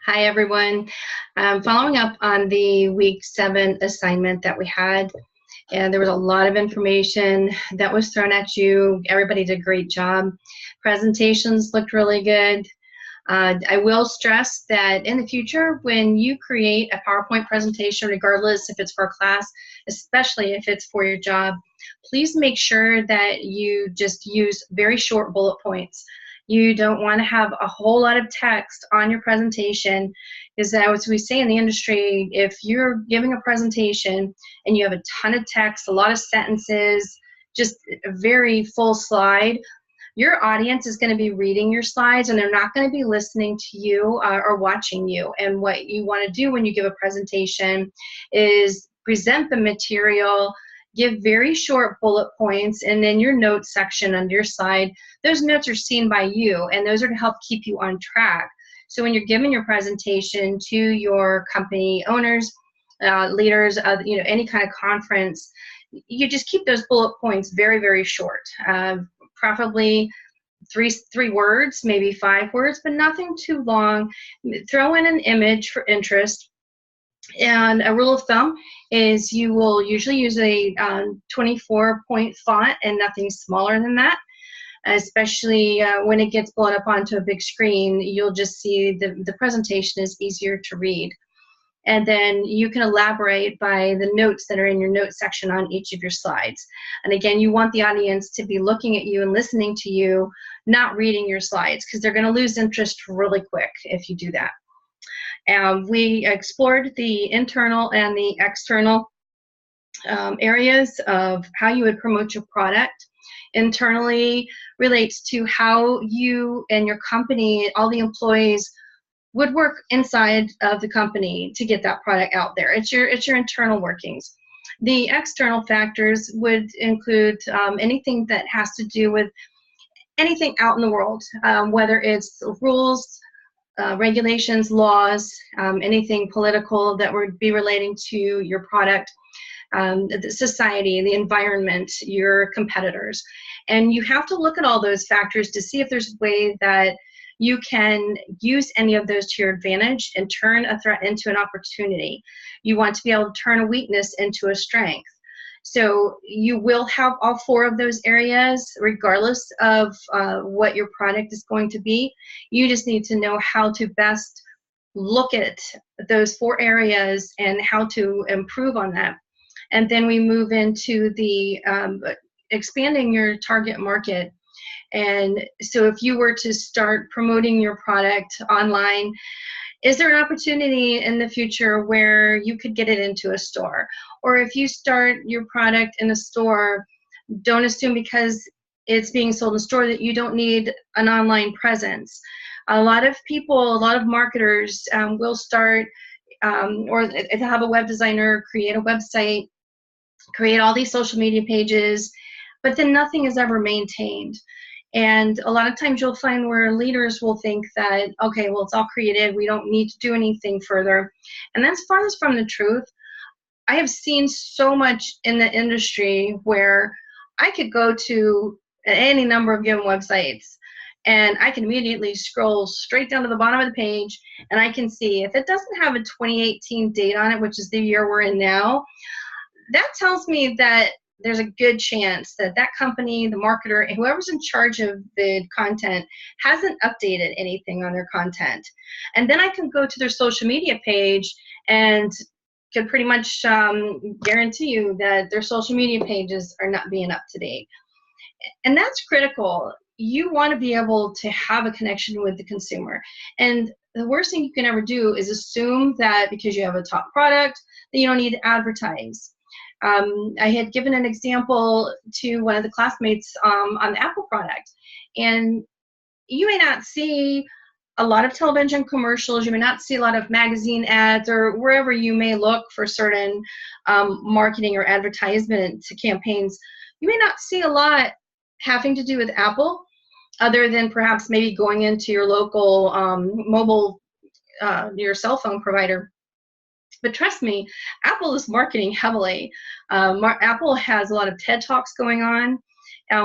Hi, everyone. Following up on the week 7 assignment that we had, and there was a lot of information that was thrown at you. Everybody did a great job. Presentations looked really good. I will stress that in the future, when you create a PowerPoint presentation, regardless if it's for a class, especially if it's for your job, please make sure that you just use very short bullet points. You don't want to have a whole lot of text on your presentation, because as we say in the industry, if you're giving a presentation and you have a ton of text, a lot of sentences, just a very full slide, your audience is going to be reading your slides and they're not going to be listening to you or watching you. And what you want to do when you give a presentation is present the material, give very short bullet points, and then your notes section under your slide, those notes are seen by you, and those are to help keep you on track. So when you're giving your presentation to your company owners, leaders, any kind of conference, you just keep those bullet points very, very short. Preferably three words, maybe 5 words, but nothing too long. Throw in an image for interest. And a rule of thumb is you will usually use a 24-point font and nothing smaller than that. Especially when it gets blown up onto a big screen, you'll just see the presentation is easier to read. And then you can elaborate by the notes that are in your notes section on each of your slides. And again, you want the audience to be looking at you and listening to you, not reading your slides, because they're going to lose interest really quick if you do that. We explored the internal and the external areas of how you would promote your product. Internally relates to how you and your company, all the employees, would work inside of the company to get that product out there. It's your internal workings. The external factors would include anything that has to do with anything out in the world, whether it's rules, regulations, laws, anything political that would be relating to your product, the society, the environment, your competitors. And you have to look at all those factors to see if there's a way that you can use any of those to your advantage and turn a threat into an opportunity. You want to be able to turn a weakness into a strength. So you will have all 4 of those areas, regardless of what your product is going to be. You just need to know how to best look at those 4 areas and how to improve on that. And then we move into the expanding your target market. And so if you were to start promoting your product online, is there an opportunity in the future where you could get it into a store? Or if you start your product in a store, don't assume because it's being sold in a store that you don't need an online presence. A lot of people, a lot of marketers will start, or if they have a web designer, create a website, create all these social media pages, but then nothing is ever maintained. And a lot of times you'll find where leaders will think that, okay, well, it's all created, we don't need to do anything further. And that's farthest from the truth. I have seen so much in the industry where I could go to any number of given websites and I can immediately scroll straight down to the bottom of the page and I can see if it doesn't have a 2018 date on it, which is the year we're in now, that tells me that there's a good chance that that company, the marketer, and whoever's in charge of the content hasn't updated anything on their content. And then I can go to their social media page and can pretty much guarantee you that their social media pages are not being up to date. And that's critical. You want to be able to have a connection with the consumer. And the worst thing you can ever do is assume that because you have a top product that you don't need to advertise. I had given an example to one of the classmates on the Apple product, and you may not see a lot of television commercials, you may not see a lot of magazine ads, or wherever you may look for certain marketing or advertisement campaigns, you may not see a lot having to do with Apple, other than perhaps maybe going into your local mobile, your cell phone provider. But trust me, Apple is marketing heavily. Apple has a lot of TED Talks going on.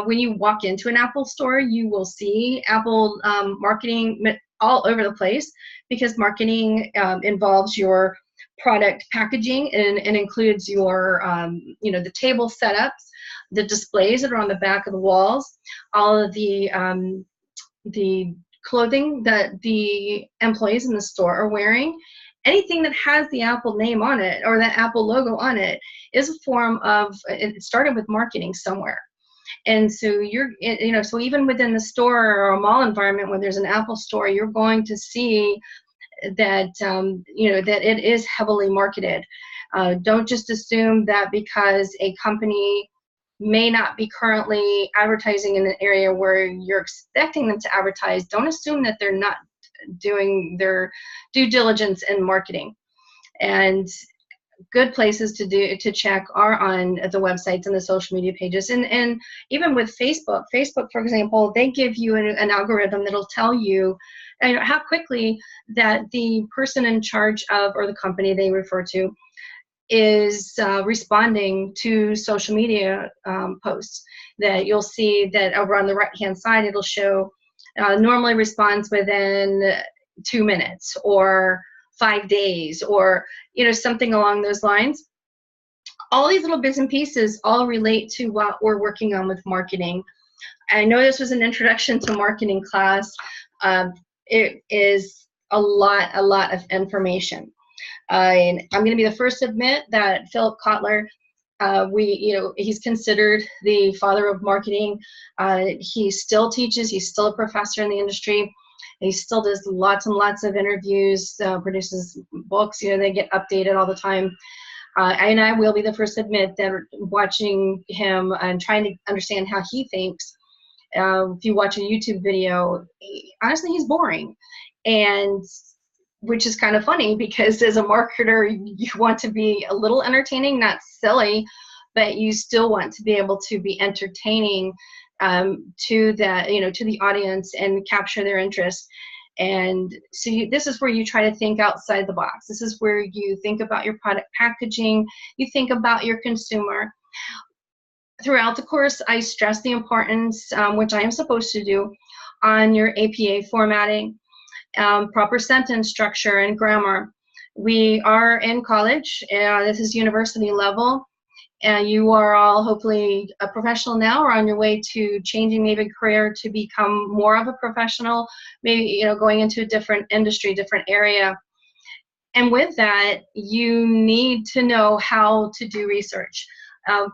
When you walk into an Apple store, you will see Apple marketing all over the place, because marketing involves your product packaging and includes your, the table setups, the displays that are on the back of the walls, all of the clothing that the employees in the store are wearing. Anything that has the Apple name on it or that Apple logo on it is a form of, it started with marketing somewhere. And so so even within the store or a mall environment where there's an Apple store, you're going to see that, that it is heavily marketed. Don't just assume that because a company may not be currently advertising in an area where you're expecting them to advertise, don't assume that they're not doing their due diligence in marketing. And good places to check are on the websites and the social media pages. And even with Facebook, for example, they give you an algorithm that'll tell you how quickly that the person in charge of, or the company they refer to, is responding to social media posts. That you'll see that over on the right-hand side, it'll show normally responds within 2 minutes or 5 days, or something along those lines. All these little bits and pieces all relate to what we're working on with marketing. I know this was an introduction to marketing class. It is a lot of information. And I'm going to be the first to admit that Philip Kotler, he's considered the father of marketing. He still teaches. He's still a professor in the industry. He still does lots and lots of interviews, produces books. They get updated all the time. And I will be the first to admit that watching him and trying to understand how he thinks, if you watch a YouTube video, honestly, he's boring. And which is kind of funny, because as a marketer, you want to be a little entertaining, not silly, but you still want to be able to be entertaining to the audience and capture their interest. And so this is where you try to think outside the box. This is where you think about your product packaging, you think about your consumer. Throughout the course, I stress the importance, which I am supposed to do, on your APA formatting, proper sentence structure and grammar. We are in college. This is university level. And you are all hopefully a professional now, or on your way to changing maybe career to become more of a professional, maybe going into a different industry, different area. And with that, you need to know how to do research.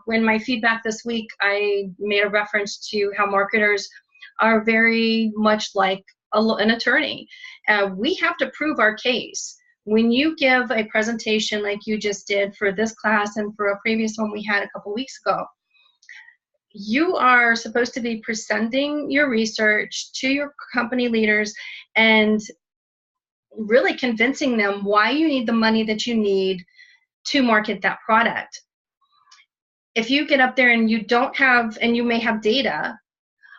When my feedback this week, I made a reference to how marketers are very much like an attorney. We have to prove our case. When you give a presentation like you just did for this class and for a previous one we had a couple weeks ago, you are supposed to be presenting your research to your company leaders and really convincing them why you need the money that you need to market that product. If you get up there and you don't have, and you may have data,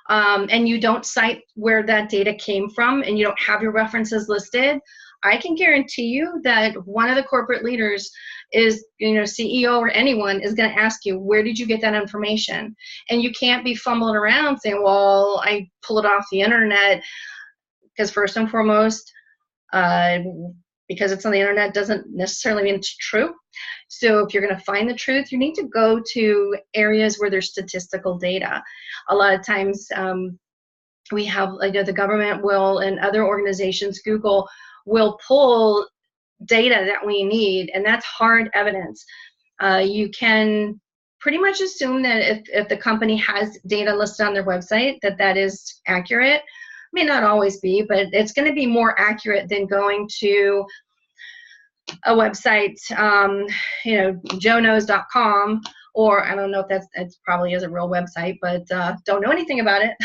and you don't cite where that data came from, and you don't have your references listed, I can guarantee you that one of the corporate leaders is, CEO or anyone, is going to ask you, where did you get that information? And you can't be fumbling around saying, well, I pull it off the internet, because first and foremost, because it's on the internet doesn't necessarily mean it's true. So if you're going to find the truth, you need to go to areas where there's statistical data. A lot of times we have, the government will, and other organizations, Google, will pull data that we need, and that's hard evidence. You can pretty much assume that if the company has data listed on their website, that is accurate. May not always be, but it's going to be more accurate than going to a website, joeknows.com, or I don't know if that probably is a real website, but don't know anything about it.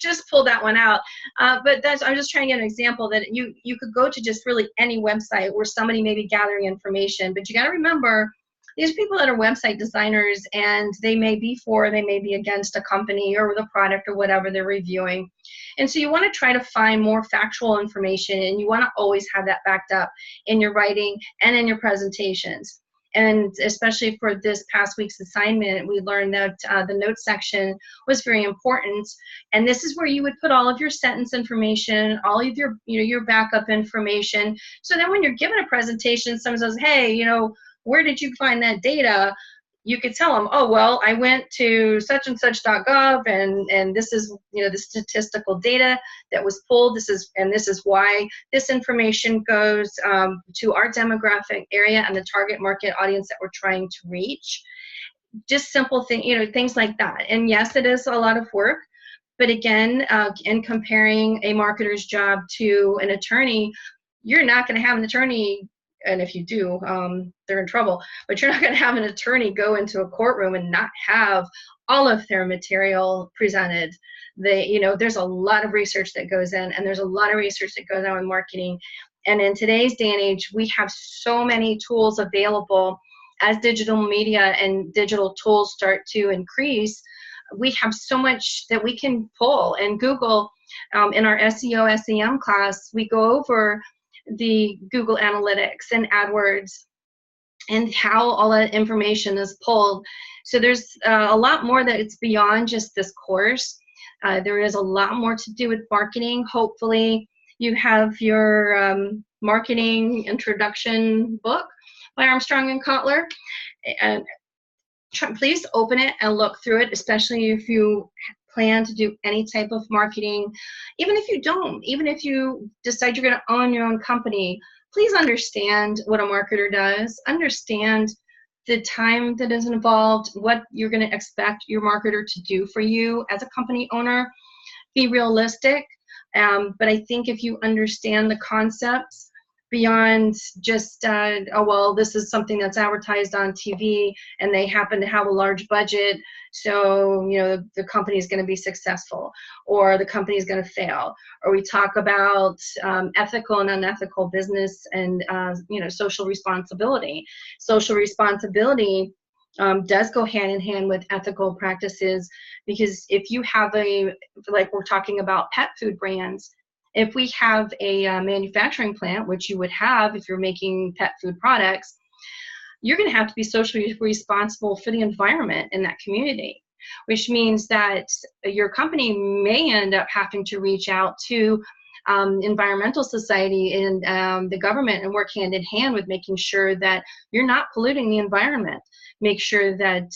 Just pull that one out. But I'm just trying to get an example that you could go to just really any website where somebody may be gathering information, but you got to remember, these people that are website designers, and they may be for, they may be against a company or the product or whatever they're reviewing. And so you want to try to find more factual information, and you want to always have that backed up in your writing and in your presentations. And especially for this past week's assignment, we learned that the notes section was very important. And this is where you would put all of your sentence information, all of your, your backup information. So then when you're given a presentation, someone says, hey, where did you find that data? You could tell them, oh, well, I went to such and such.gov, and this is, the statistical data that was pulled. This is why this information goes to our demographic area and the target market audience that we're trying to reach. Just simple things like that. And yes, it is a lot of work, but again, in comparing a marketer's job to an attorney, you're not going to have an attorney. And if you do, they're in trouble. But you're not going to have an attorney go into a courtroom and not have all of their material presented. There's a lot of research that goes in, and there's a lot of research that goes on with marketing. And in today's day and age, we have so many tools available. As digital media and digital tools start to increase, we have so much that we can pull. And Google, in our SEO, SEM class, we go over the Google Analytics and AdWords and how all that information is pulled. So there's a lot more that it's beyond just this course. There is a lot more to do with marketing. Hopefully you have your marketing introduction book by Armstrong and Kotler. And please open it and look through it, especially if you plan to do any type of marketing. Even if you don't, even if you decide you're going to own your own company, please understand what a marketer does. Understand the time that is involved, what you're going to expect your marketer to do for you as a company owner. Be realistic, but I think if you understand the concepts beyond just, oh, well, this is something that's advertised on TV and they happen to have a large budget, so, the company is going to be successful, or the company is going to fail. Or we talk about ethical and unethical business and, social responsibility. Social responsibility does go hand in hand with ethical practices, because if you have like we're talking about pet food brands, if we have a manufacturing plant, which you would have if you're making pet food products, you're going to have to be socially responsible for the environment in that community, which means that your company may end up having to reach out to environmental society and the government and work hand in hand with making sure that you're not polluting the environment. Make sure that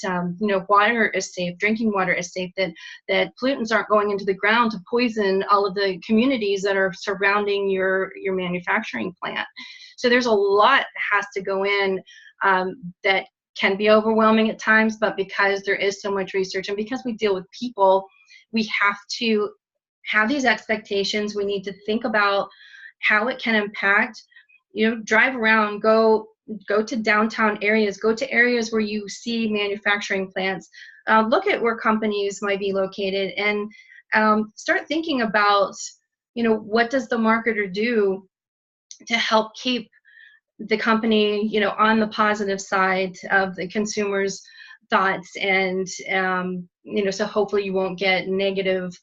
water is safe, drinking water is safe, that pollutants aren't going into the ground to poison all of the communities that are surrounding your manufacturing plant. So there's a lot that has to go in that can be overwhelming at times, but because there is so much research and because we deal with people, we have to have these expectations. We need to think about how it can impact. Drive around, go to downtown areas, go to areas where you see manufacturing plants, look at where companies might be located, and start thinking about, what does the marketer do to help keep the company, on the positive side of the consumer's thoughts, and so hopefully you won't get negative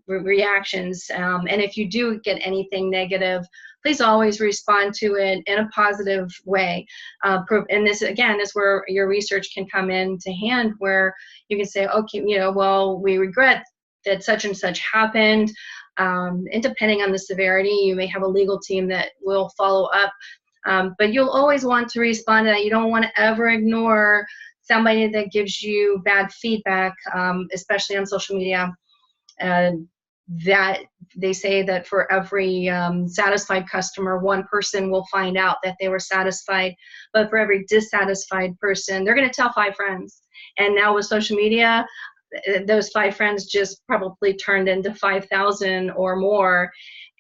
reactions. And if you do get anything negative, please always respond to it in a positive way. And this, again, is where your research can come in to hand, where you can say, okay, well, we regret that such and such happened. And depending on the severity, you may have a legal team that will follow up. But you'll always want to respond to that. You don't want to ever ignore somebody that gives you bad feedback, especially on social media. That they say that for every satisfied customer, one person will find out that they were satisfied, but for every dissatisfied person, they're going to tell 5 friends. And now with social media, those 5 friends just probably turned into 5,000 or more,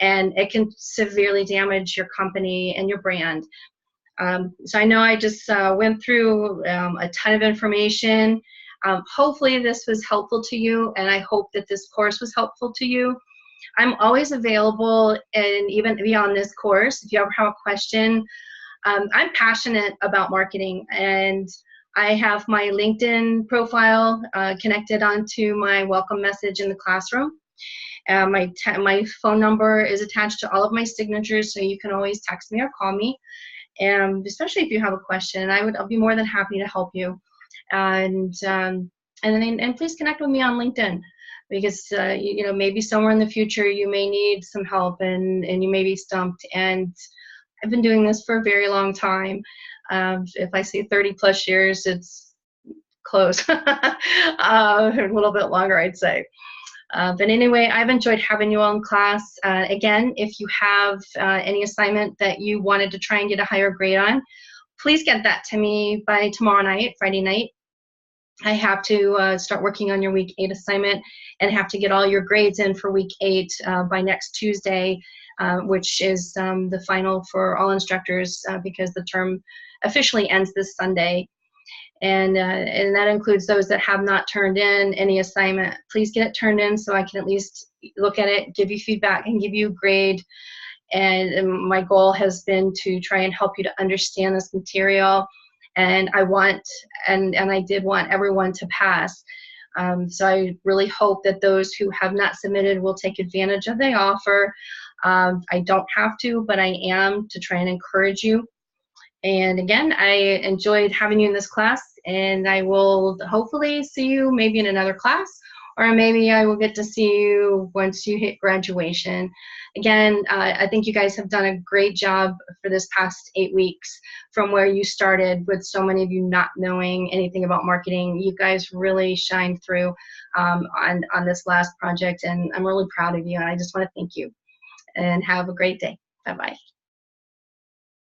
and it can severely damage your company and your brand. So I know I just went through a ton of information. Hopefully this was helpful to you, and I hope that this course was helpful to you. I'm always available, and even beyond this course, if you ever have a question. I'm passionate about marketing, and I have my LinkedIn profile connected onto my welcome message in the classroom. My phone number is attached to all of my signatures, so you can always text me or call me. and especially if you have a question, I'll be more than happy to help you. And please connect with me on LinkedIn, because you know, maybe somewhere in the future you may need some help, and you may be stumped. And I've been doing this for a very long time. If I say 30 plus years, it's close. A little bit longer, I'd say. But anyway, I've enjoyed having you all in class. Again, if you have any assignment that you wanted to try and get a higher grade on, please get that to me by tomorrow night, Friday night. I have to start working on your week 8 assignment and have to get all your grades in for week 8 by next Tuesday, which is the final for all instructors, because the term officially ends this Sunday. And that includes those that have not turned in any assignment. Please get it turned in so I can at least look at it, give you feedback, and give you a grade. And my goal has been to try and help you to understand this material. And I did want everyone to pass. So I really hope that those who have not submitted will take advantage of the offer. I don't have to, but I am, to try and encourage you. And again, I enjoyed having you in this class, and I will hopefully see you maybe in another class, or maybe I will get to see you once you hit graduation. Again, I think you guys have done a great job for this past 8 weeks from where you started, with so many of you not knowing anything about marketing. You guys really shined through on this last project, and I'm really proud of you, and I just want to thank you. And have a great day. Bye-bye.